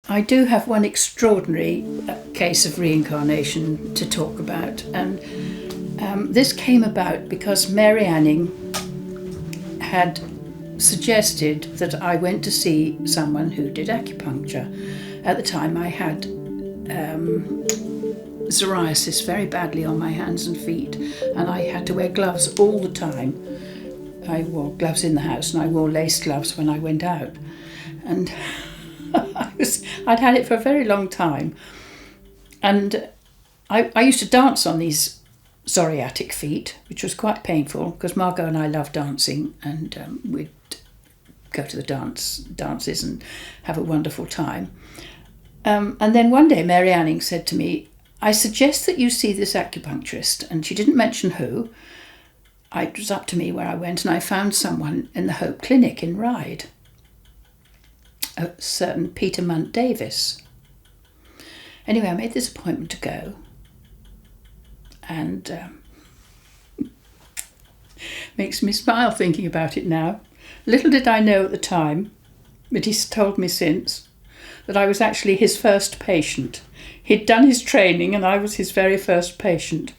I do have one extraordinary case of reincarnation to talk about, and this came about because Mary Anning had suggested that I went to see someone who did acupuncture. At the time I had psoriasis very badly on my hands and feet, and I had to wear gloves all the time. I wore gloves in the house and I wore lace gloves when I went out, and I'd had it for a very long time, and I used to dance on these psoriatic feet, which was quite painful because Margot and I loved dancing, and we'd go to the dances and have a wonderful time. And then one day Mary Anning said to me, I suggest that you see this acupuncturist, and she didn't mention who. It was up to me where I went, and I found someone in the Hope Clinic in Ryde, a certain Peter Davies. Anyway, I made this appointment to go, and makes me smile thinking about it now. Little did I know at the time, but he's told me since, that I was actually his first patient. He'd done his training and I was his very first patient.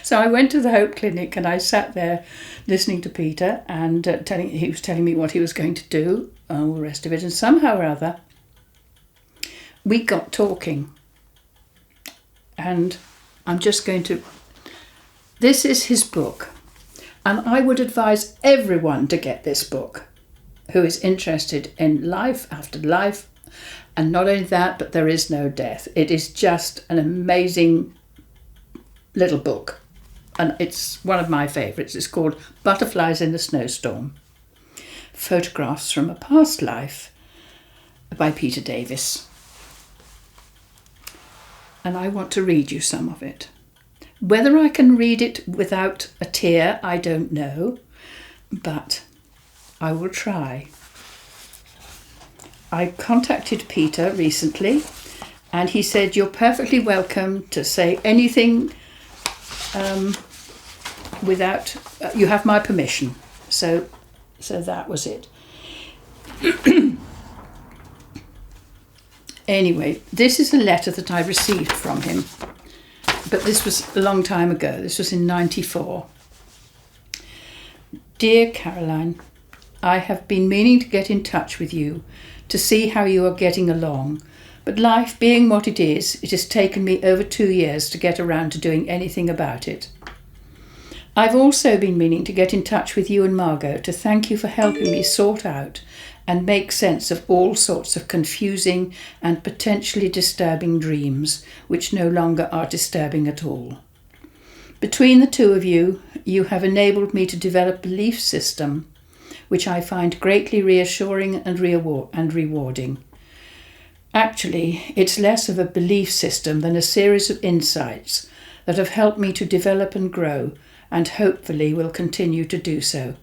So I went to the Hope Clinic and I sat there listening to Peter, and he was telling me what he was going to do and all the rest of it, and somehow or other we got talking. And I'm just going to... This is his book, and I would advise everyone to get this book who is interested in life after life, and not only that, but there is no death. It is just an amazing little book, and it's one of my favourites. It's called Butterflies in the Snowstorm, Photographs from a Past Life by Peter Davies. And I want to read you some of it. Whether I can read it without a tear, I don't know, but I will try. I contacted Peter recently, and he said, you're perfectly welcome to say anything without, you have my permission. So that was it. Anyway, this is a letter that I received from him, but this was a long time ago. This was in '94. Dear Caroline, I have been meaning to get in touch with you to see how you are getting along, but life being what it is, it has taken me over 2 years to get around to doing anything about it. I've also been meaning to get in touch with you and Margot to thank you for helping me sort out and make sense of all sorts of confusing and potentially disturbing dreams, which no longer are disturbing at all. Between the two of you, you have enabled me to develop a belief system which I find greatly reassuring and rewarding. Actually, it's less of a belief system than a series of insights that have helped me to develop and grow, and hopefully will continue to do so.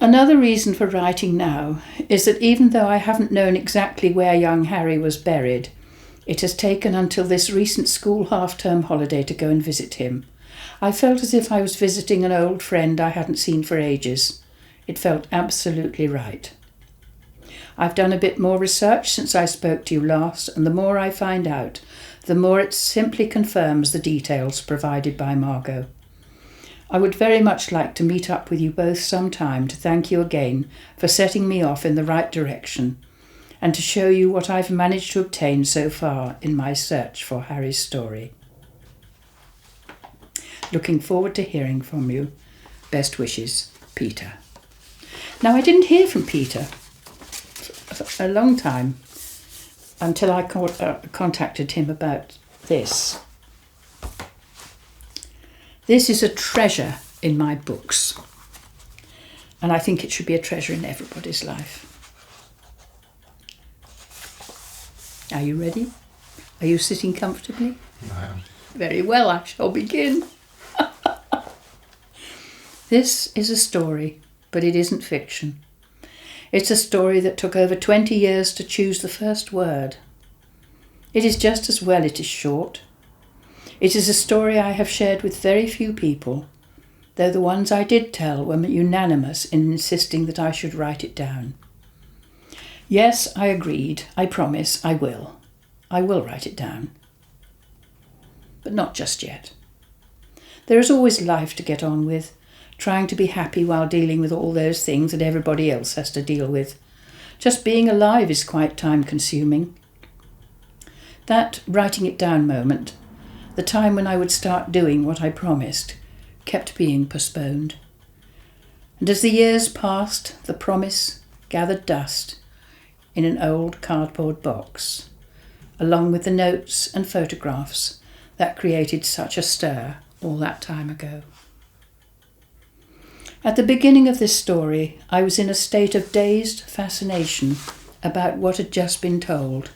Another reason for writing now is that even though I haven't known exactly where young Harry was buried, it has taken until this recent school half-term holiday to go and visit him. I felt as if I was visiting an old friend I hadn't seen for ages. It felt absolutely right. I've done a bit more research since I spoke to you last, and the more I find out, the more it simply confirms the details provided by Margot. I would very much like to meet up with you both sometime to thank you again for setting me off in the right direction, and to show you what I've managed to obtain so far in my search for Harry's story. Looking forward to hearing from you. Best wishes, Peter. Now, I didn't hear from Peter for a long time until I contacted him about this. This is a treasure in my books, and I think it should be a treasure in everybody's life. Are you ready? Are you sitting comfortably? I am. Very well, I shall begin. This is a story, but it isn't fiction. It's a story that took over 20 years to choose the first word. It is just as well it is short. It is a story I have shared with very few people. though the ones I did tell were unanimous in insisting that I should write it down. Yes, I agreed. I promise I will. I will write it down. But not just yet. There is always life to get on with, trying to be happy while dealing with all those things that everybody else has to deal with. Just being alive is quite time-consuming. That writing it down moment, the time when I would start doing what I promised, kept being postponed. And as the years passed, the promise gathered dust in an old cardboard box, along with the notes and photographs that created such a stir all that time ago. At the beginning of this story, I was in a state of dazed fascination about what had just been told,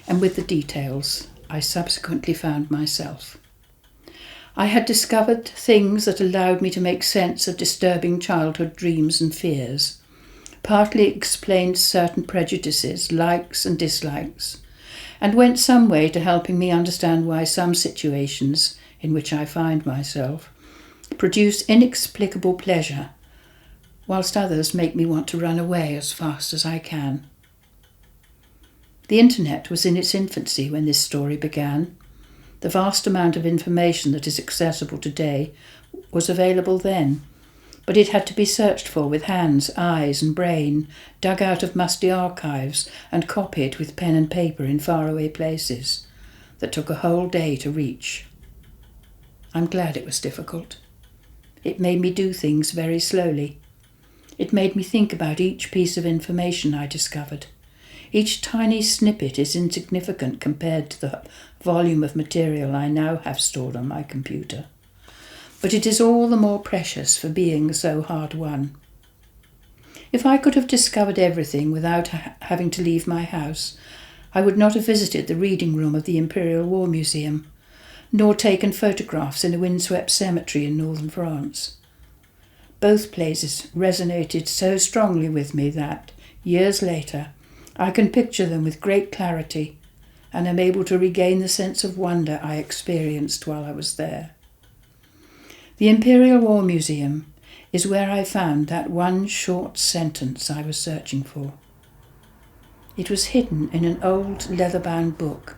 and with the details I subsequently found myself. I had discovered things that allowed me to make sense of disturbing childhood dreams and fears, partly explained certain prejudices, likes and dislikes, and went some way to helping me understand why some situations in which I find myself produce inexplicable pleasure, whilst others make me want to run away as fast as I can. The internet was in its infancy when this story began. The vast amount of information that is accessible today was available then, but it had to be searched for with hands, eyes and brain, dug out of musty archives and copied with pen and paper in faraway places that took a whole day to reach. I'm glad it was difficult. It made me do things very slowly. It made me think about each piece of information I discovered. Each tiny snippet is insignificant compared to the volume of material I now have stored on my computer. But it is all the more precious for being so hard won. If I could have discovered everything without having to leave my house, I would not have visited the reading room of the Imperial War Museum, nor taken photographs in a windswept cemetery in northern France. Both places resonated so strongly with me that, years later, I can picture them with great clarity and am able to regain the sense of wonder I experienced while I was there. The Imperial War Museum is where I found that one short sentence I was searching for. It was hidden in an old leather-bound book,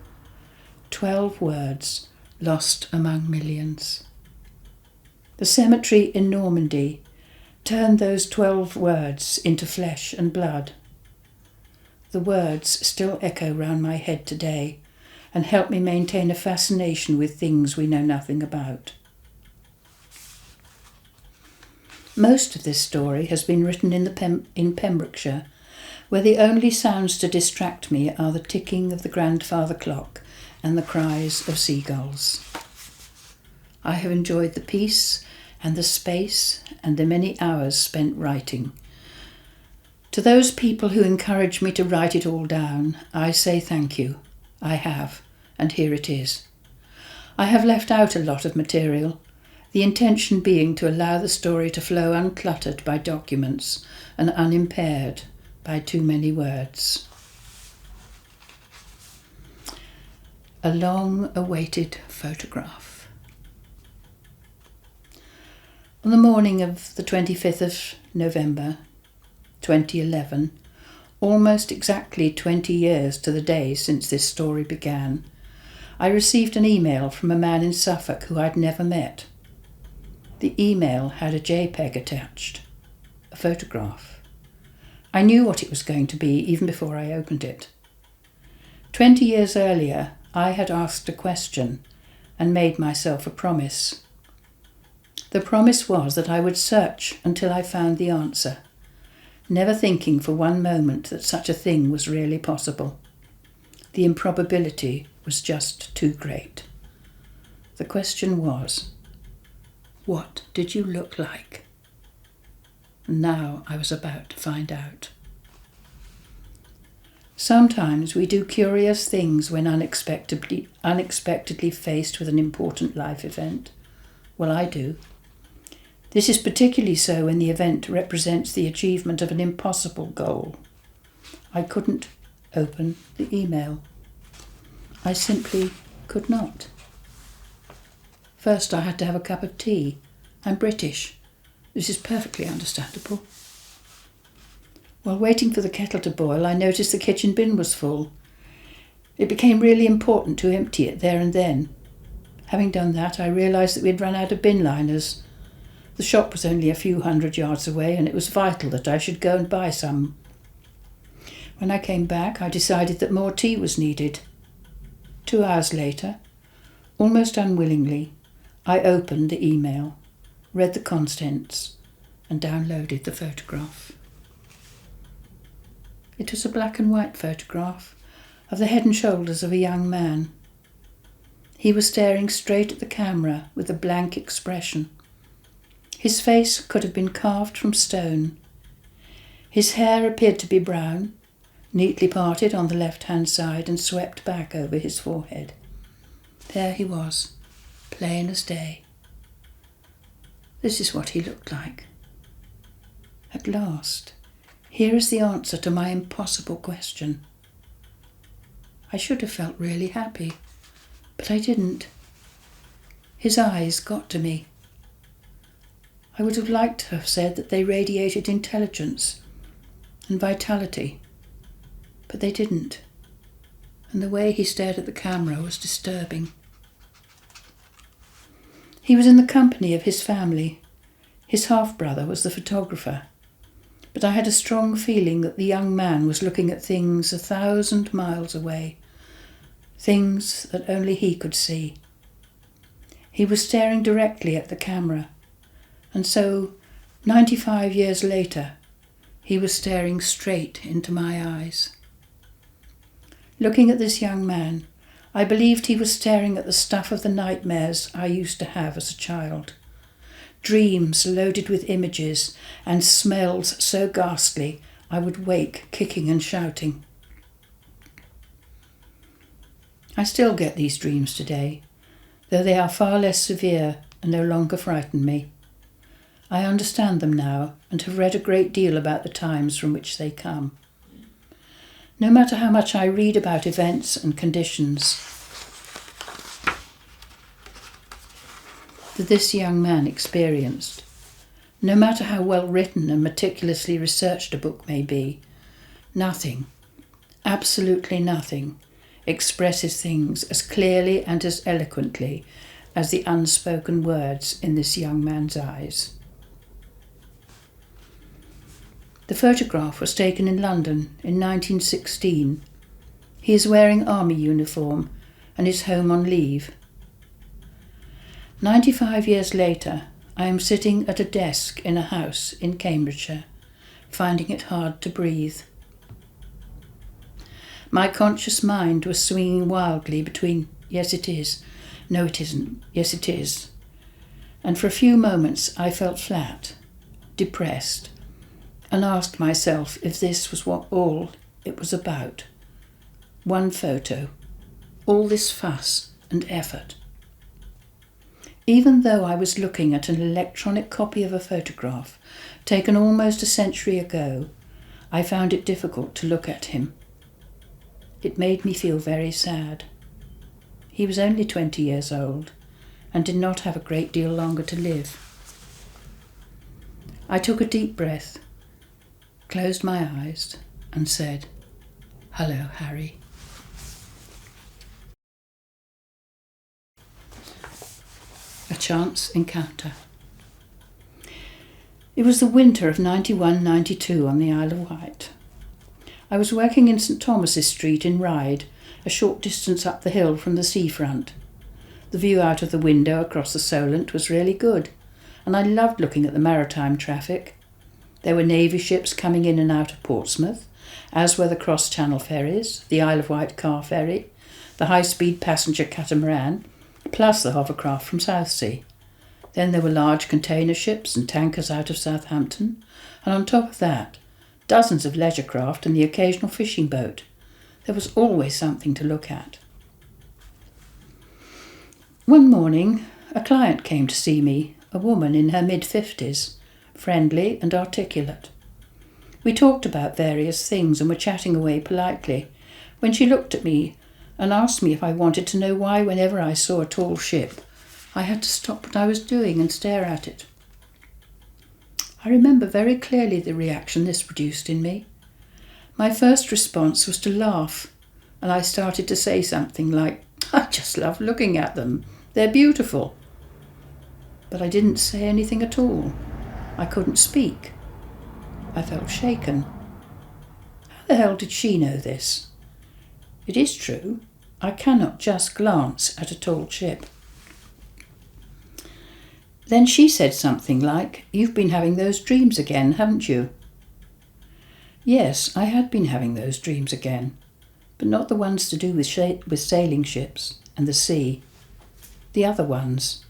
12 words lost among millions. The cemetery in Normandy turned those 12 words into flesh and blood. The words still echo round my head today and help me maintain a fascination with things we know nothing about. Most of this story has been written in Pembrokeshire, where the only sounds to distract me are the ticking of the grandfather clock and the cries of seagulls. I have enjoyed the peace and the space and the many hours spent writing. To those people who encourage me to write it all down, I say thank you. I have, and here it is. I have left out a lot of material, the intention being to allow the story to flow uncluttered by documents and unimpaired by too many words. A long-awaited photograph. On the morning of the 25th of November, 2011, almost exactly 20 years to the day since this story began, I received an email from a man in Suffolk who I'd never met. The email had a JPEG attached, a photograph. I knew what it was going to be even before I opened it. 20 years earlier, I had asked a question and made myself a promise. The promise was that I would search until I found the answer, never thinking for one moment that such a thing was really possible. The improbability was just too great. The question was, what did you look like? And now I was about to find out. Sometimes we do curious things when unexpectedly faced with an important life event. Well, I do. This is particularly so when the event represents the achievement of an impossible goal. I couldn't open the email. I simply could not. First I had to have a cup of tea I'm British. This is perfectly understandable. While waiting for the kettle to boil, I noticed the kitchen bin was full. It became really important to empty it there and then. Having done that, I realised that we had run out of bin liners. The shop was only a few 100 yards away, and it was vital that I should go and buy some. When I came back, I decided that more tea was needed. 2 hours later, almost unwillingly, I opened the email, read the contents, and downloaded the photograph. It was a black and white photograph of the head and shoulders of a young man. He was staring straight at the camera with a blank expression. His face could have been carved from stone. His hair appeared to be brown, neatly parted on the left-hand side and swept back over his forehead. There he was, plain as day. This is what he looked like. At last, here is the answer to my impossible question. I should have felt really happy, but I didn't. His eyes got to me. I would have liked to have said that they radiated intelligence and vitality, but they didn't, and the way he stared at the camera was disturbing. He was in the company of his family. His half-brother was the photographer, but I had a strong feeling that the young man was looking at things 1,000 miles away, things that only he could see. He was staring directly at the camera, and so, 95 years later, he was staring straight into my eyes. Looking at this young man, I believed he was staring at the stuff of the nightmares I used to have as a child. Dreams loaded with images and smells so ghastly I would wake kicking and shouting. I still get these dreams today, though they are far less severe and no longer frighten me. I understand them now and have read a great deal about the times from which they come. No matter how much I read about events and conditions that this young man experienced, no matter how well written and meticulously researched a book may be, nothing, absolutely nothing, expresses things as clearly and as eloquently as the unspoken words in this young man's eyes. The photograph was taken in London in 1916. He is wearing army uniform and is home on leave. 95 years later, I am sitting at a desk in a house in Cambridgeshire, finding it hard to breathe. My conscious mind was swinging wildly between, yes it is, no it isn't, yes it is. And for a few moments I felt flat, depressed, and asked myself if this was what all it was about. One photo, all this fuss and effort. Even though I was looking at an electronic copy of a photograph taken almost a century ago, I found it difficult to look at him. It made me feel very sad. He was only 20 years old and did not have a great deal longer to live. I took a deep breath, closed my eyes and said, "Hello, Harry." A chance encounter. It was the winter of 91-92 on the Isle of Wight. I was working in St Thomas's Street in Ryde, a short distance up the hill from the seafront. The view out of the window across the Solent was really good, and I loved looking at the maritime traffic. There were Navy ships coming in and out of Portsmouth, as were the cross-channel ferries, the Isle of Wight car ferry, the high-speed passenger catamaran, plus the hovercraft from Southsea. Then there were large container ships and tankers out of Southampton, and on top of that, dozens of leisure craft and the occasional fishing boat. There was always something to look at. One morning, a client came to see me, a woman in her mid-50s, friendly and articulate. We talked about various things and were chatting away politely, when she looked at me and asked me if I wanted to know why whenever I saw a tall ship, I had to stop what I was doing and stare at it. I remember very clearly the reaction this produced in me. My first response was to laugh, and I started to say something like, "I just love looking at them. They're beautiful." But I didn't say anything at all. I couldn't speak. I felt shaken. How the hell did she know this? It is true, I cannot just glance at a tall ship. Then she said something like, "You've been having those dreams again, haven't you?" Yes, I had been having those dreams again, but not the ones to do with sailing ships and the sea. The other ones.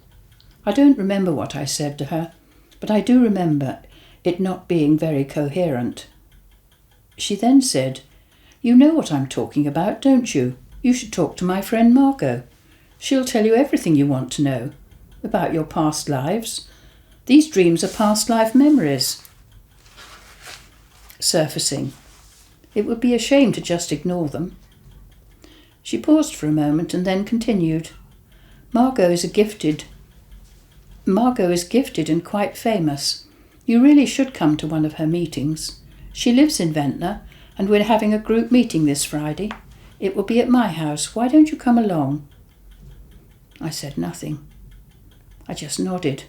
I don't remember what I said to her, but I do remember it not being very coherent. She then said, "You know what I'm talking about, don't you? You should talk to my friend Margot. She'll tell you everything you want to know about your past lives. These dreams are past life memories surfacing. It would be a shame to just ignore them." She paused for a moment and then continued, Margot is gifted and quite famous. You really should come to one of her meetings. She lives in Ventnor, and we're having a group meeting this Friday. It will be at my house. Why don't you come along?" I said nothing. I just nodded.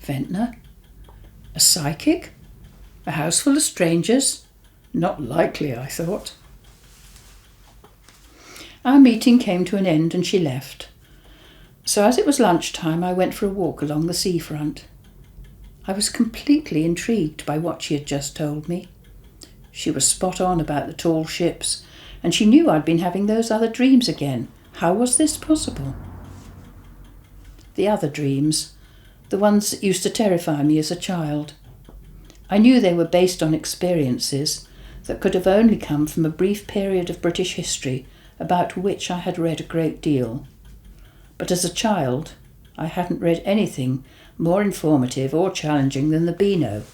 Ventnor? A psychic? A house full of strangers? Not likely, I thought. Our meeting came to an end and she left. So as it was lunchtime, I went for a walk along the seafront. I was completely intrigued by what she had just told me. She was spot on about the tall ships, and she knew I'd been having those other dreams again. How was this possible? The other dreams, the ones that used to terrify me as a child. I knew they were based on experiences that could have only come from a brief period of British history about which I had read a great deal. But as a child, I hadn't read anything more informative or challenging than the Beano,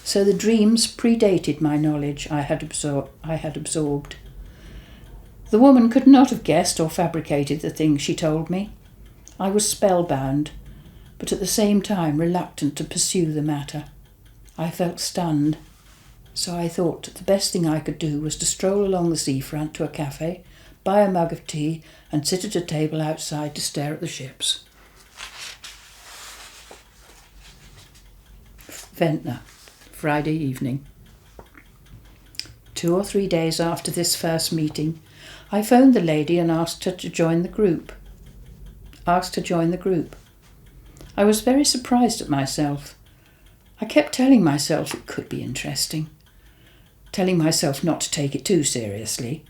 so the dreams predated my knowledge I had absorbed. The woman could not have guessed or fabricated the things she told me. I was spellbound, but at the same time reluctant to pursue the matter. I felt stunned, so I thought the best thing I could do was to stroll along the seafront to a cafe, buy a mug of tea, and sit at a table outside to stare at the ships. Ventnor, Friday evening. 2 or 3 days after this first meeting, I phoned the lady and asked her to join the group. I was very surprised at myself. I kept telling myself it could be interesting, telling myself not to take it too seriously,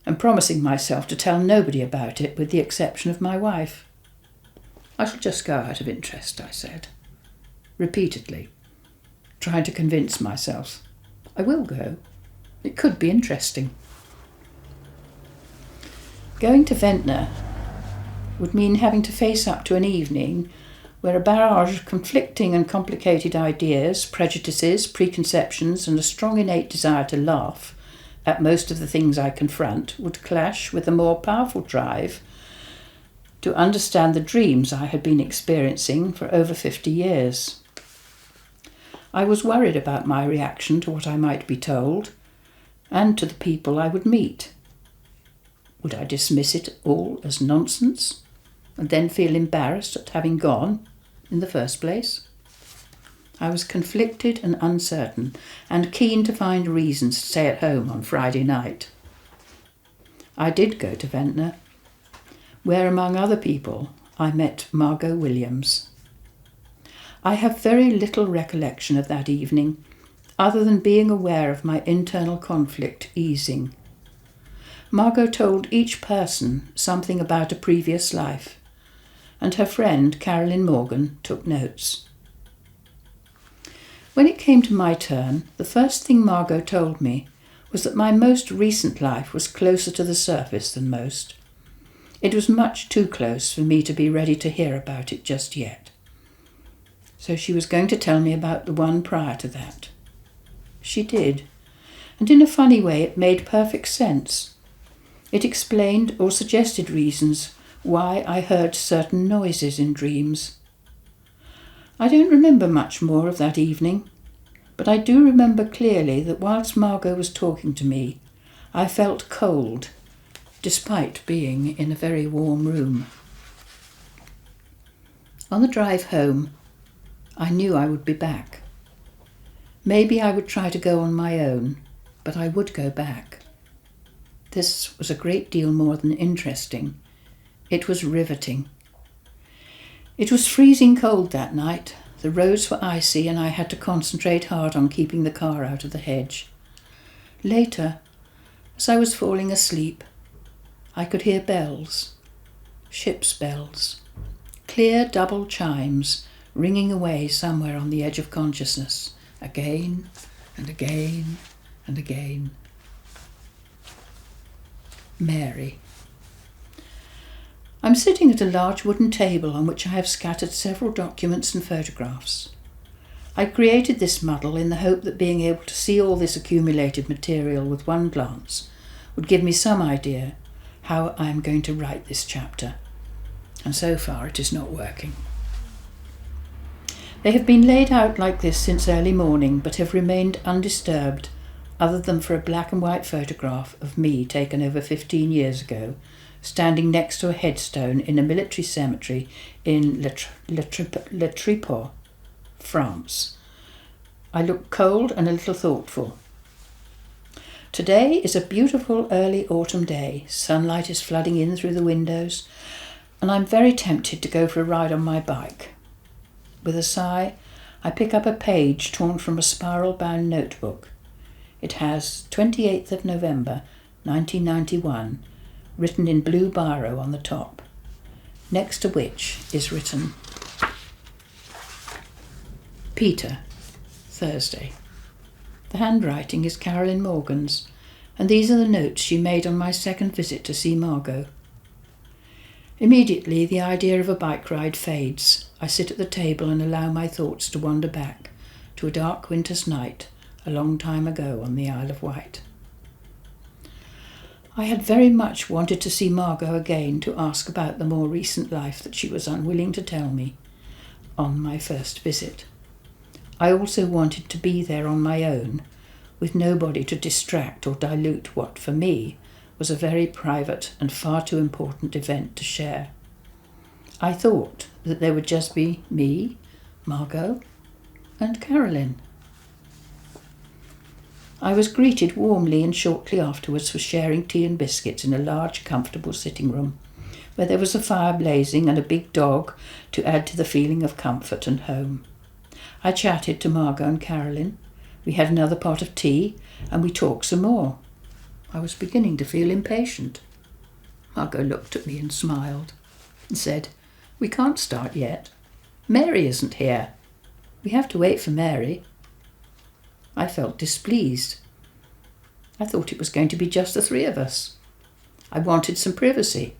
and promising myself to tell nobody about it with the exception of my wife. I shall just go out of interest, I said, repeatedly, trying to convince myself. I will go. It could be interesting. Going to Ventnor would mean having to face up to an evening where a barrage of conflicting and complicated ideas, prejudices, preconceptions, and a strong innate desire to laugh at most of the things I confront would clash with a more powerful drive to understand the dreams I had been experiencing for over 50 years. I was worried about my reaction to what I might be told and to the people I would meet. Would I dismiss it all as nonsense and then feel embarrassed at having gone in the first place? I was conflicted and uncertain and keen to find reasons to stay at home on Friday night. I did go to Ventnor, where, among other people, I met Margot Williams. I have very little recollection of that evening, other than being aware of my internal conflict easing. Margot told each person something about a previous life, and her friend Carolyn Morgan took notes. When it came to my turn, the first thing Margot told me was that my most recent life was closer to the surface than most. It was much too close for me to be ready to hear about it just yet. So she was going to tell me about the one prior to that. She did, and in a funny way it made perfect sense. It explained or suggested reasons why I heard certain noises in dreams. I don't remember much more of that evening, but I do remember clearly that whilst Margot was talking to me, I felt cold, despite being in a very warm room. On the drive home, I knew I would be back. Maybe I would try to go on my own, but I would go back. This was a great deal more than interesting. It was riveting. It was freezing cold that night. The roads were icy and I had to concentrate hard on keeping the car out of the hedge. Later, as I was falling asleep, I could hear bells, ship's bells, clear double chimes ringing away somewhere on the edge of consciousness, again and again and again. Mary. I'm sitting at a large wooden table on which I have scattered several documents and photographs. I created this muddle in the hope that being able to see all this accumulated material with one glance would give me some idea how I am going to write this chapter, and so far it is not working. They have been laid out like this since early morning, but have remained undisturbed, other than for a black and white photograph of me taken over 15 years ago, standing next to a headstone in a military cemetery in Le Triport, France. I look cold and a little thoughtful. Today is a beautiful early autumn day. Sunlight is flooding in through the windows, and I'm very tempted to go for a ride on my bike. With a sigh, I pick up a page torn from a spiral-bound notebook. It has 28th of November, 1991, written in blue biro on the top, next to which is written, Peter, Thursday. The handwriting is Carolyn Morgan's, and these are the notes she made on my second visit to see Margot. Immediately the idea of a bike ride fades. I sit at the table and allow my thoughts to wander back to a dark winter's night a long time ago on the Isle of Wight. I had very much wanted to see Margot again to ask about the more recent life that she was unwilling to tell me on my first visit. I also wanted to be there on my own, with nobody to distract or dilute what, for me, was a very private and far too important event to share. I thought that there would just be me, Margot, and Carolyn. I was greeted warmly and shortly afterwards for sharing tea and biscuits in a large, comfortable sitting room, where there was a fire blazing and a big dog to add to the feeling of comfort and home. I chatted to Margot and Carolyn. We had another pot of tea, and we talked some more. I was beginning to feel impatient. Margot looked at me and smiled and said, "We can't start yet. Mary isn't here. We have to wait for Mary." I felt displeased. I thought it was going to be just the three of us. I wanted some privacy.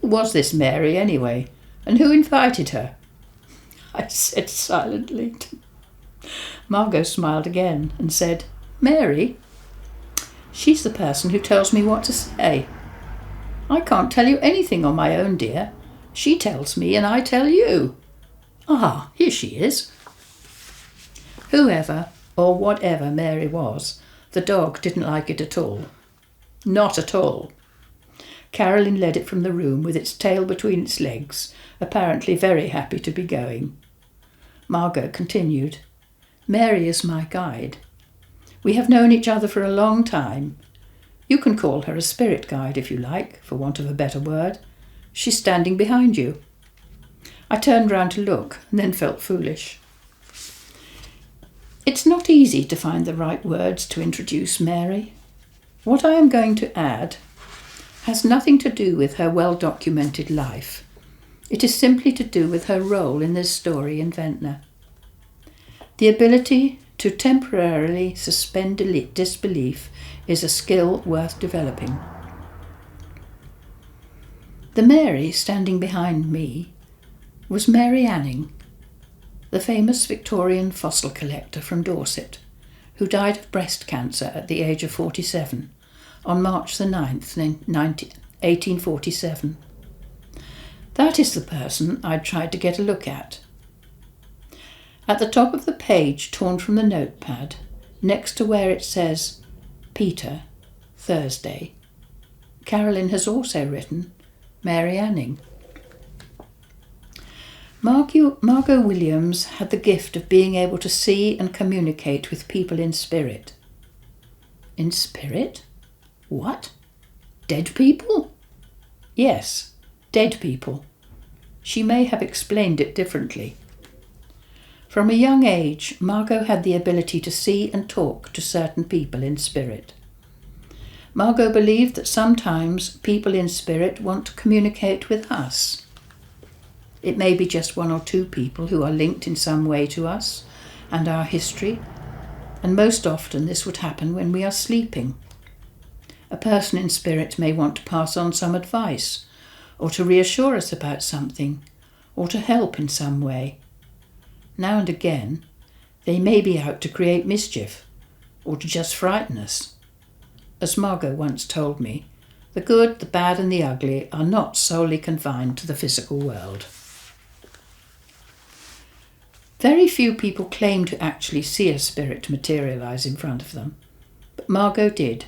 Who was this Mary anyway, and who invited her? I said silently. Margot smiled again and said, "Mary? She's the person who tells me what to say. I can't tell you anything on my own, dear. She tells me and I tell you. Ah, here she is." Whoever or whatever Mary was, the dog didn't like it at all. Not at all. Carolyn led it from the room with its tail between its legs, apparently very happy to be going. Margot continued, "Mary is my guide. We have known each other for a long time. You can call her a spirit guide if you like, for want of a better word. She's standing behind you." I turned round to look and then felt foolish. It's not easy to find the right words to introduce Mary. What I am going to add has nothing to do with her well-documented life. It is simply to do with her role in this story in Ventnor. The ability to temporarily suspend disbelief is a skill worth developing. The Mary standing behind me was Mary Anning, the famous Victorian fossil collector from Dorset, who died of breast cancer at the age of 47 on March the 9th, 1847. That is the person I'd tried to get a look at. At the top of the page, torn from the notepad, next to where it says Peter, Thursday, Carolyn has also written Mary Anning. Margot Williams had the gift of being able to see and communicate with people in spirit. In spirit? What? Dead people? Yes, dead people. She may have explained it differently. From a young age, Margot had the ability to see and talk to certain people in spirit. Margot believed that sometimes people in spirit want to communicate with us. It may be just one or two people who are linked in some way to us and our history, and most often this would happen when we are sleeping. A person in spirit may want to pass on some advice, or to reassure us about something, or to help in some way. Now and again, they may be out to create mischief, or to just frighten us. As Margot once told me, the good, the bad and the ugly are not solely confined to the physical world. Very few people claim to actually see a spirit materialise in front of them, but Margot did,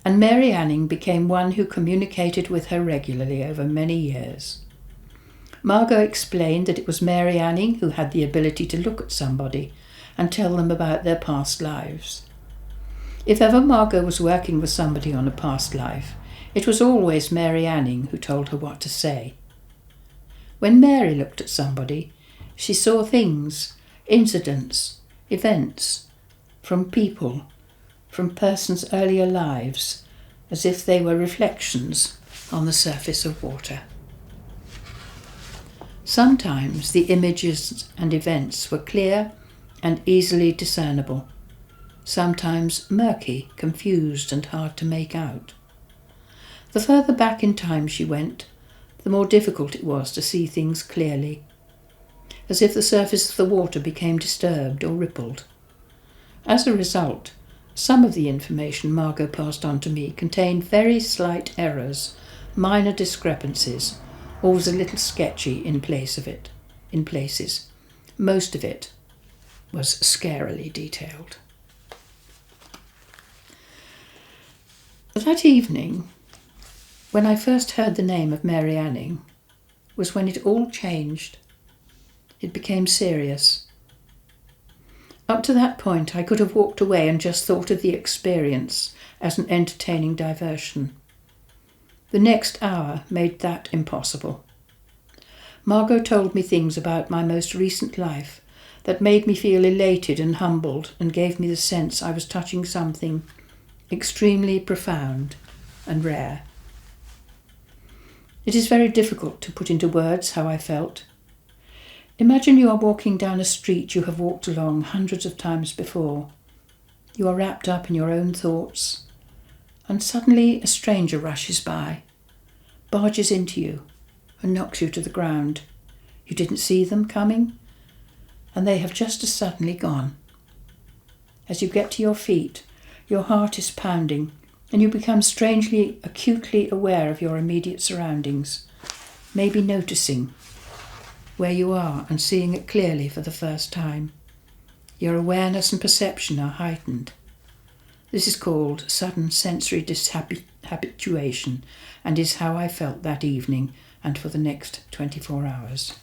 and Mary Anning became one who communicated with her regularly over many years. Margot explained that it was Mary Anning who had the ability to look at somebody and tell them about their past lives. If ever Margot was working with somebody on a past life, it was always Mary Anning who told her what to say. When Mary looked at somebody, she saw things, incidents, events, from people, from persons' earlier lives, as if they were reflections on the surface of water. Sometimes the images and events were clear and easily discernible, sometimes murky, confused and hard to make out. The further back in time she went, the more difficult it was to see things clearly, as if the surface of the water became disturbed or rippled. As a result, some of the information Margot passed on to me contained very slight errors, minor discrepancies, or was a little sketchy in places. Most of it was scarily detailed. That evening, when I first heard the name of Mary Anning, was when it all changed. It became serious. Up to that point, I could have walked away and just thought of the experience as an entertaining diversion. The next hour made that impossible. Margot told me things about my most recent life that made me feel elated and humbled and gave me the sense I was touching something extremely profound and rare. It is very difficult to put into words how I felt. Imagine you are walking down a street you have walked along hundreds of times before. You are wrapped up in your own thoughts, and suddenly a stranger rushes by, barges into you, and knocks you to the ground. You didn't see them coming, and they have just as suddenly gone. As you get to your feet, your heart is pounding, and you become strangely, acutely aware of your immediate surroundings, maybe noticing where you are and seeing it clearly for the first time. Your awareness and perception are heightened. This is called sudden sensory dishabituation and is how I felt that evening and for the next 24 hours.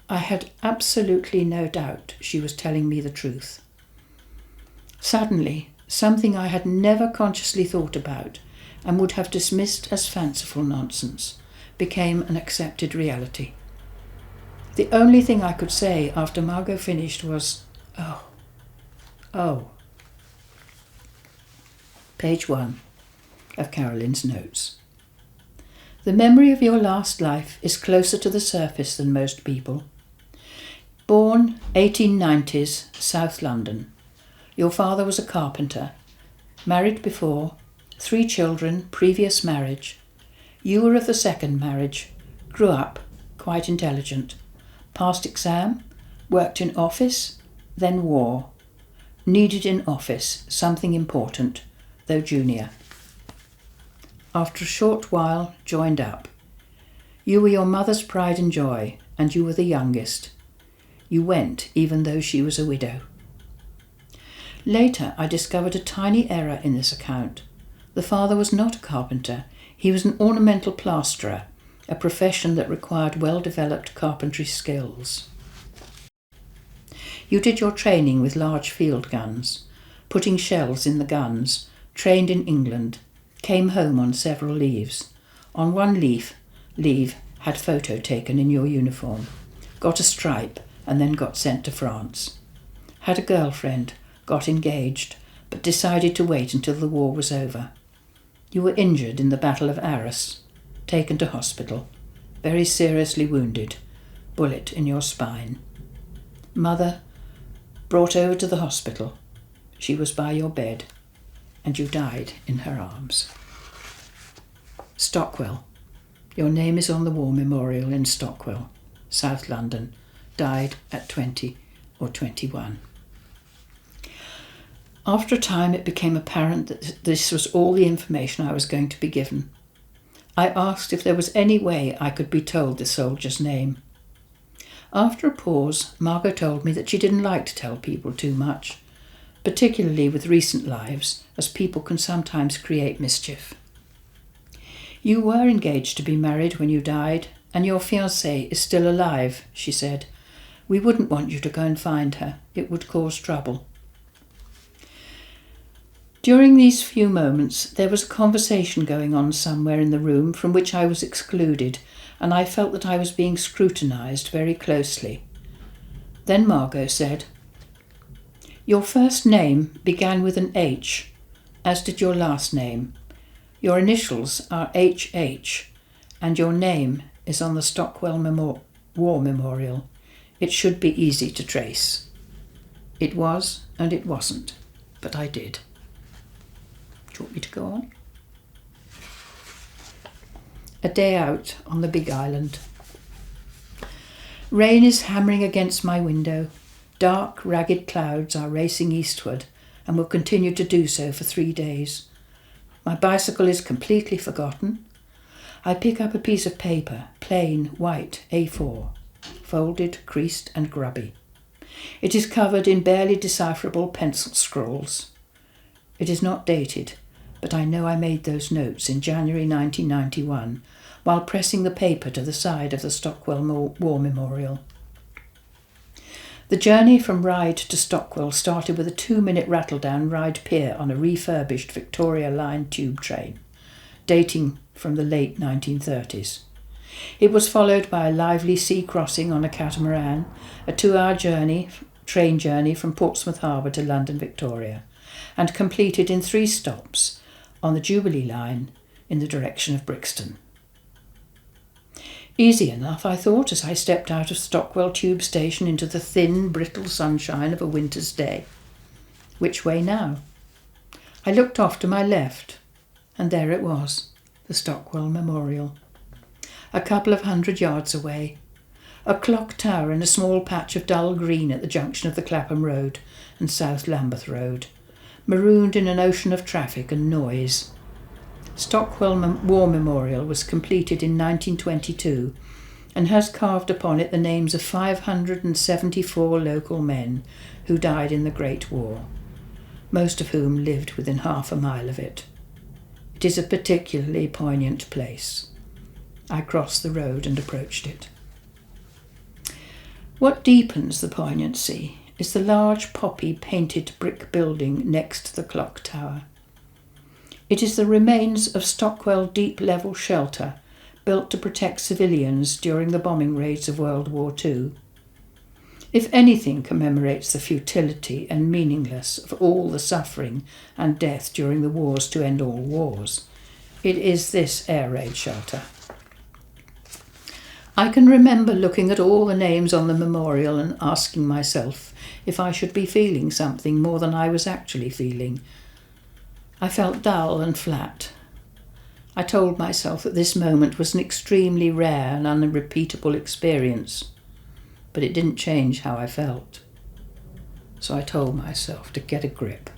I had absolutely no doubt she was telling me the truth. Suddenly, something I had never consciously thought about and would have dismissed as fanciful nonsense became an accepted reality. The only thing I could say after Margot finished was, oh. Page 1 of Carolyn's notes. The memory of your last life is closer to the surface than most people. Born 1890s, South London. Your father was a carpenter. Married before. 3 children, previous marriage. You were of the second marriage. Grew up, quite intelligent. Passed exam, worked in office, then war. Needed in office, something important, though junior. After a short while, joined up. You were your mother's pride and joy, and you were the youngest. You went even though she was a widow. Later, I discovered a tiny error in this account. The father was not a carpenter. He was an ornamental plasterer, a profession that required well-developed carpentry skills. You did your training with large field guns, putting shells in the guns, trained in England, came home on several leaves. On one leave, had photo taken in your uniform, got a stripe and then got sent to France. Had a girlfriend, got engaged, but decided to wait until the war was over. You were injured in the Battle of Arras, taken to hospital, very seriously wounded, bullet in your spine. Mother, brought over to the hospital. She was by your bed, and you died in her arms. Stockwell. Your name is on the War Memorial in Stockwell, South London. Died at 20 or 21. After a time, it became apparent that this was all the information I was going to be given. I asked if there was any way I could be told the soldier's name. After a pause, Margot told me that she didn't like to tell people too much, particularly with recent lives, as people can sometimes create mischief. You were engaged to be married when you died, and your fiancée is still alive, she said. We wouldn't want you to go and find her. It would cause trouble. During these few moments, there was a conversation going on somewhere in the room from which I was excluded, and I felt that I was being scrutinised very closely. Then Margot said, "Your first name began with an H, as did your last name. Your initials are HH, and your name is on the Stockwell War Memorial. It should be easy to trace." It was, and it wasn't, but I did. Do you want me to go on? A day out on the Big Island. Rain is hammering against my window. Dark, ragged clouds are racing eastward and will continue to do so for 3 days. My bicycle is completely forgotten. I pick up a piece of paper, plain, white, A4, folded, creased and grubby. It is covered in barely decipherable pencil scrawls. It is not dated, but I know I made those notes in January 1991 while pressing the paper to the side of the Stockwell War Memorial. The journey from Ryde to Stockwell started with a 2-minute rattle down Ryde Pier on a refurbished Victoria Line tube train, dating from the late 1930s. It was followed by a lively sea crossing on a catamaran, a 2-hour train journey from Portsmouth Harbour to London Victoria, and completed in 3 stops on the Jubilee Line in the direction of Brixton. Easy enough, I thought, as I stepped out of Stockwell Tube Station into the thin, brittle sunshine of a winter's day. Which way now? I looked off to my left, and there it was, the Stockwell Memorial. A couple of 100 yards away, a clock tower in a small patch of dull green at the junction of the Clapham Road and South Lambeth Road, marooned in an ocean of traffic and noise. Stockwell War Memorial was completed in 1922 and has carved upon it the names of 574 local men who died in the Great War, most of whom lived within half a mile of it. It is a particularly poignant place. I crossed the road and approached it. What deepens the poignancy is the large poppy-painted brick building next to the clock tower. It is the remains of Stockwell Deep Level Shelter, built to protect civilians during the bombing raids of World War II. If anything commemorates the futility and meaninglessness of all the suffering and death during the wars to end all wars, it is this air raid shelter. I can remember looking at all the names on the memorial and asking myself if I should be feeling something more than I was actually feeling. I felt dull and flat. I told myself that this moment was an extremely rare and unrepeatable experience, but it didn't change how I felt. So I told myself to get a grip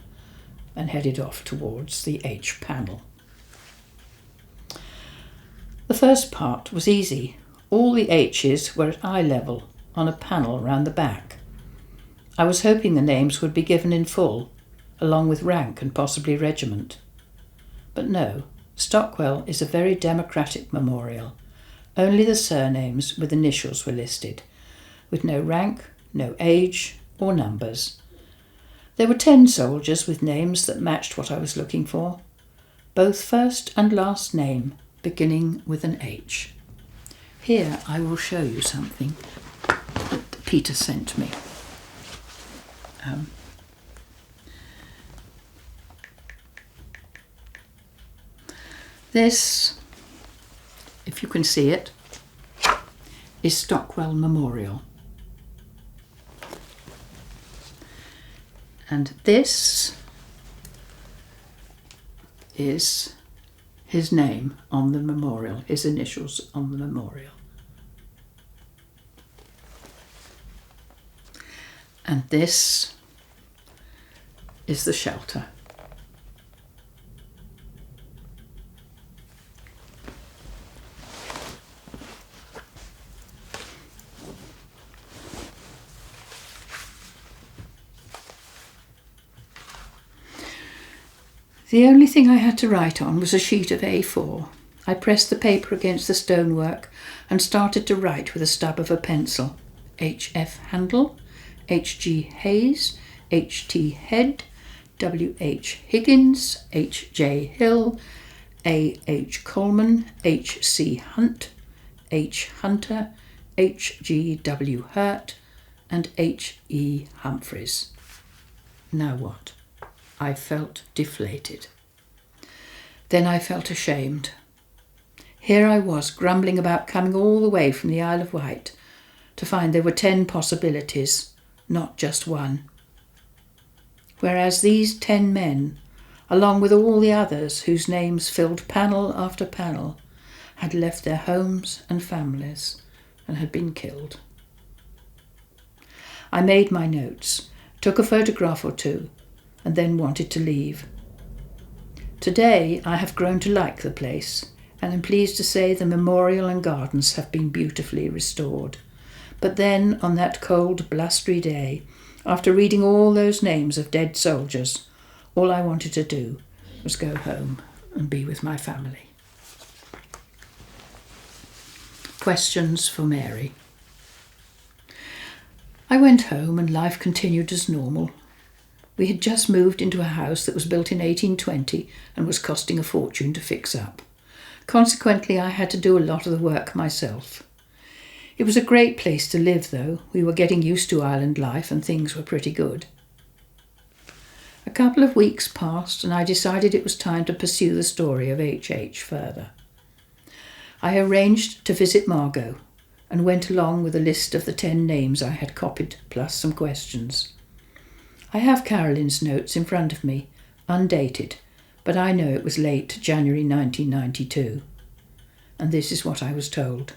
and headed off towards the H panel. The first part was easy. All the H's were at eye level, on a panel round the back. I was hoping the names would be given in full, along with rank and possibly regiment. But no, Stockwell is a very democratic memorial. Only the surnames with initials were listed, with no rank, no age or numbers. There were 10 soldiers with names that matched what I was looking for, both first and last name beginning with an H. Here I will show you something that Peter sent me. This, if you can see it, is Stockwell Memorial. And this is his name on the memorial, his initials on the memorial. And this is the shelter. The only thing I had to write on was a sheet of A4. I pressed the paper against the stonework and started to write with a stub of a pencil. H.F. Handel, H.G. Hayes, H.T. Head, W.H. Higgins, H.J. Hill, A.H. Coleman, H.C. Hunt, H. Hunter, H.G.W. Hurt, and H.E. Humphreys. Now what? I felt deflated. Then I felt ashamed. Here I was grumbling about coming all the way from the Isle of Wight to find there were 10 possibilities, not just one. Whereas these 10 men, along with all the others whose names filled panel after panel, had left their homes and families and had been killed. I made my notes, took a photograph or two, and then wanted to leave. Today I have grown to like the place, and am pleased to say the memorial and gardens have been beautifully restored. But then, on that cold, blustery day, after reading all those names of dead soldiers, all I wanted to do was go home and be with my family. Questions for Mary. I went home and life continued as normal. We had just moved into a house that was built in 1820 and was costing a fortune to fix up. Consequently, I had to do a lot of the work myself. It was a great place to live, though. We were getting used to island life and things were pretty good. A couple of weeks passed and I decided it was time to pursue the story of H.H. further. I arranged to visit Margot and went along with a list of the 10 names I had copied, plus some questions. I have Carolyn's notes in front of me, undated, but I know it was late January 1992. And this is what I was told.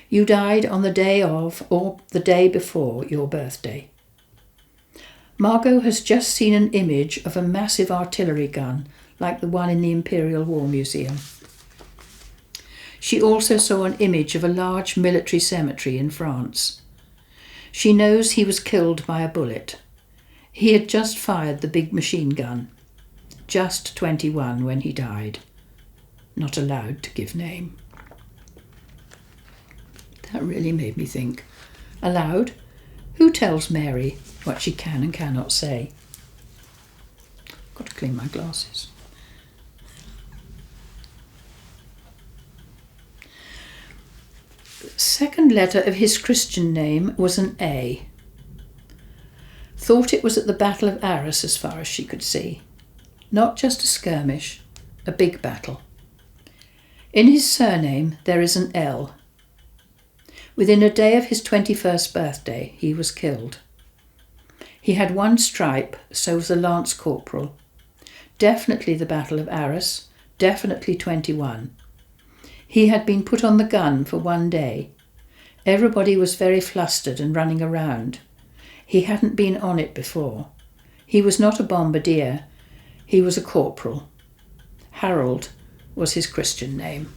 You died on the day of, or the day before, your birthday. Margot has just seen an image of a massive artillery gun, like the one in the Imperial War Museum. She also saw an image of a large military cemetery in France. She knows he was killed by a bullet. He had just fired the big machine gun. Just 21 when he died. Not allowed to give name. That really made me think. Aloud, who tells Mary what she can and cannot say? Got to clean my glasses. Second letter of his Christian name was an A. Thought it was at the Battle of Arras as far as she could see. Not just a skirmish, a big battle. In his surname there is an L. Within a day of his 21st birthday he was killed. He had 1 stripe, so was a lance corporal. Definitely the Battle of Arras, definitely 21. He had been put on the gun for 1 day. Everybody was very flustered and running around. He hadn't been on it before. He was not a bombardier. He was a corporal. Harold was his Christian name.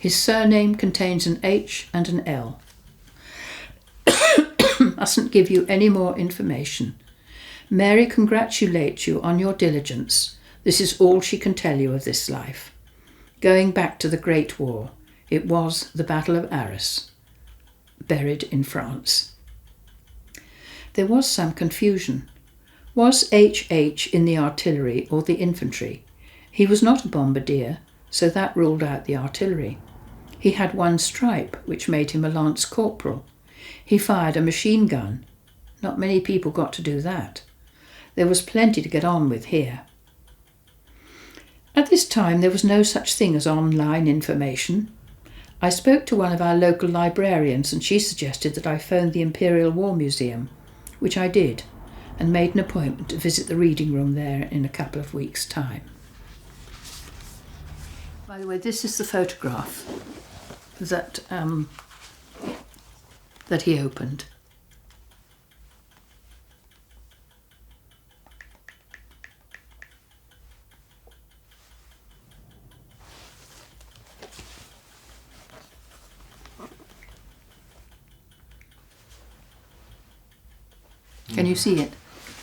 His surname contains an H and an L. Mustn't give you any more information. Mary congratulates you on your diligence. This is all she can tell you of this life. Going back to the Great War, it was the Battle of Arras, buried in France. There was some confusion. Was H.H. in the artillery or the infantry? He was not a bombardier, so that ruled out the artillery. He had one stripe, which made him a lance corporal. He fired a machine gun. Not many people got to do that. There was plenty to get on with here. At this time there was no such thing as online information. I spoke to one of our local librarians and she suggested that I phone the Imperial War Museum, which I did, and made an appointment to visit the reading room there in a couple of weeks' time. By the way, this is the photograph that he opened. Can you see it?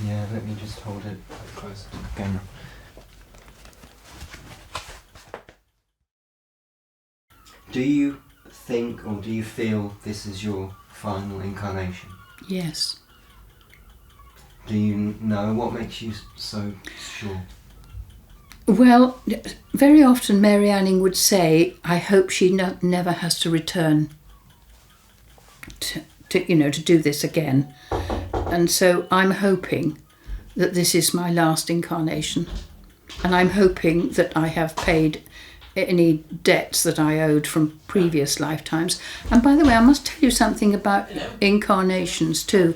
Yeah, let me just hold it closer to the camera. Do you think or do you feel this is your final incarnation? Yes. Do you know what makes you so sure? Well, very often Mary Anning would say, I hope she never has to return to do this again. And so I'm hoping that this is my last incarnation. And I'm hoping that I have paid any debts that I owed from previous lifetimes. And by the way, I must tell you something about incarnations too.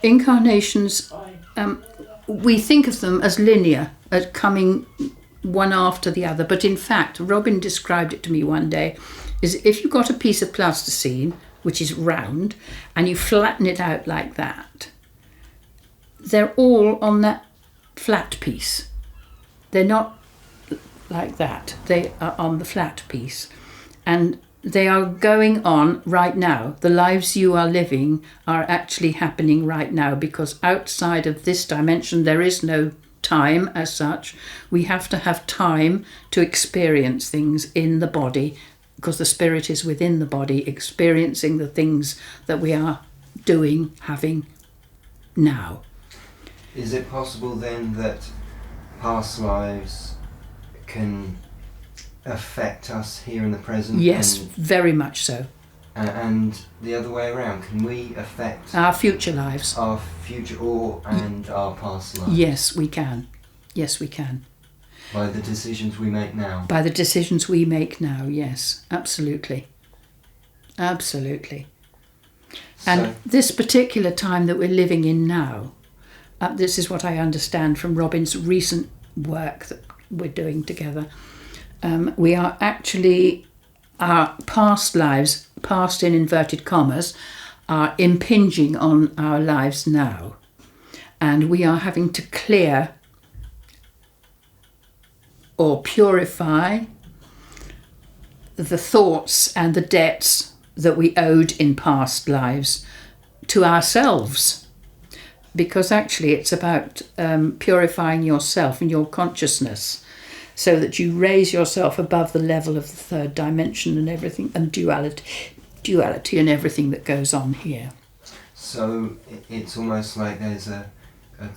Incarnations, we think of them as linear, as coming one after the other. But in fact, Robin described it to me one day, is if you've got a piece of plasticine, which is round, and you flatten it out like that, they're all on that flat piece. They're not like that. They are on the flat piece. And they are going on right now. The lives you are living are actually happening right now, because outside of this dimension there is no time as such. We have to have time to experience things in the body, because the spirit is within the body, experiencing the things that we are doing, having now. Is it possible then that past lives can affect us here in the present? Yes, very much so. And the other way around, can we affect our future lives? Our future and our past lives? Yes, we can. Yes, we can. By the decisions we make now? By the decisions we make now, yes, absolutely. Absolutely. And this particular time that we're living in now, this is what I understand from Robin's recent work that we're doing together. We are actually, our past lives, past in inverted commas, are impinging on our lives now. And we are having to clear or purify the thoughts and the debts that we owed in past lives to ourselves. Because actually it's about purifying yourself and your consciousness so that you raise yourself above the level of the third dimension and everything, and duality and everything that goes on here. So it's almost like there's a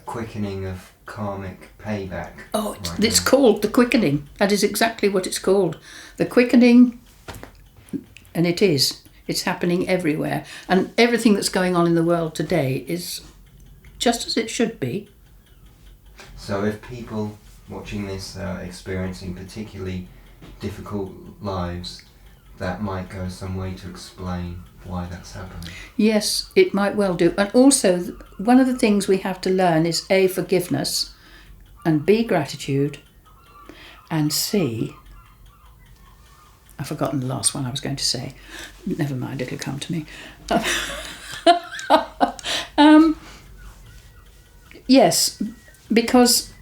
quickening of karmic payback. Oh, it's called the quickening. That is exactly what it's called. The quickening, and it is. It's happening everywhere. And everything that's going on in the world today is just as it should be. So if people watching this are experiencing particularly difficult lives, that might go some way to explain why that's happening. Yes, it might well do. And also, one of the things we have to learn is A, forgiveness, and B, gratitude, and C, I've forgotten the last one I was going to say. Never mind, it'll come to me. Yes, because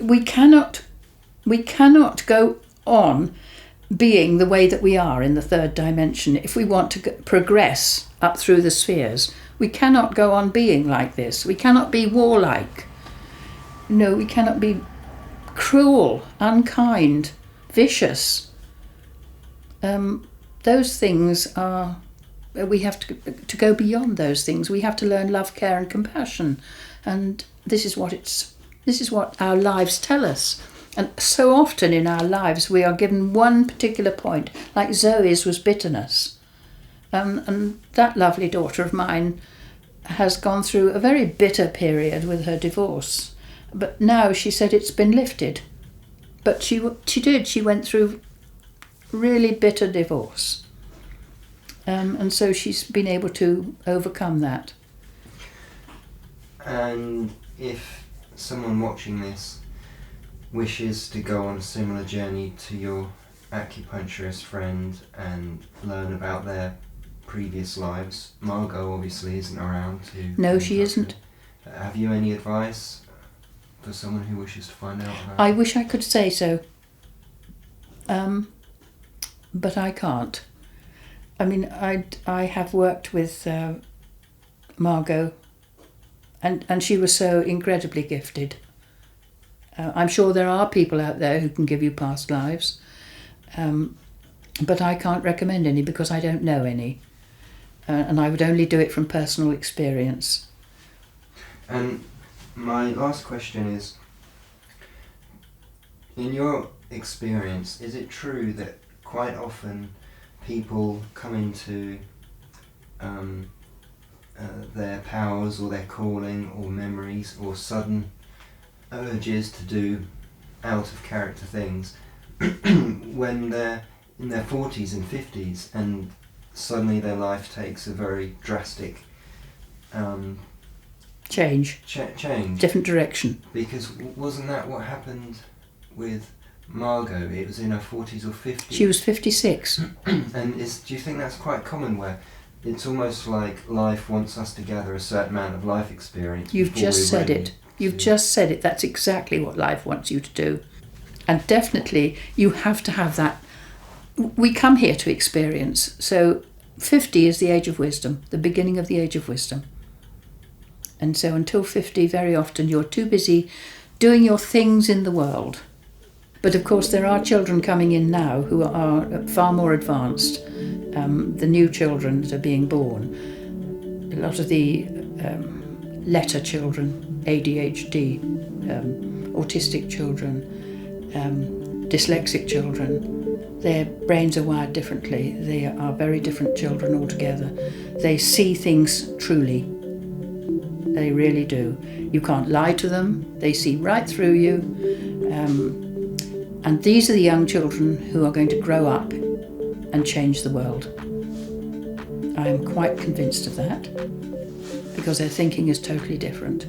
we cannot go on being the way that we are in the third dimension. If we want to progress up through the spheres, we cannot go on being like this. We cannot be warlike. No, we cannot be cruel, unkind, vicious. Those things are, we have to go beyond those things. We have to learn love, care and compassion. And this is what our lives tell us. And so often in our lives we are given one particular point, like Zoe's was bitterness. And that lovely daughter of mine has gone through a very bitter period with her divorce. But now she said it's been lifted. But she went through really bitter divorce. And so she's been able to overcome that. And if someone watching this wishes to go on a similar journey to your acupuncturist friend and learn about their previous lives, Margot obviously isn't around to... No, she isn't. Have you any advice for someone who wishes to find out about I wish I could say so. But I can't. I mean, I have worked with Margot, and she was so incredibly gifted. I'm sure there are people out there who can give you past lives, but I can't recommend any because I don't know any, and I would only do it from personal experience. And my last question is, in your experience, is it true that quite often people come into their powers or their calling or memories or sudden urges to do out of character things when they're in their 40s and 50s and suddenly their life takes a very drastic change, different direction? Because wasn't that what happened with Margot? It was in her 40s or 50s. She was 56. And do you think that's quite common, where it's almost like life wants us to gather a certain amount of life experience? You've just said it. You've just said it. That's exactly what life wants you to do. And definitely you have to have that. We come here to experience. So 50 is the age of wisdom, the beginning of the age of wisdom. And so until 50, very often you're too busy doing your things in the world. But of course there are children coming in now who are far more advanced. The new children that are being born. A lot of the letter children, ADHD, autistic children, dyslexic children, their brains are wired differently. They are very different children altogether. They see things truly. They really do. You can't lie to them. They see right through you. And these are the young children who are going to grow up and change the world. I am quite convinced of that, because their thinking is totally different.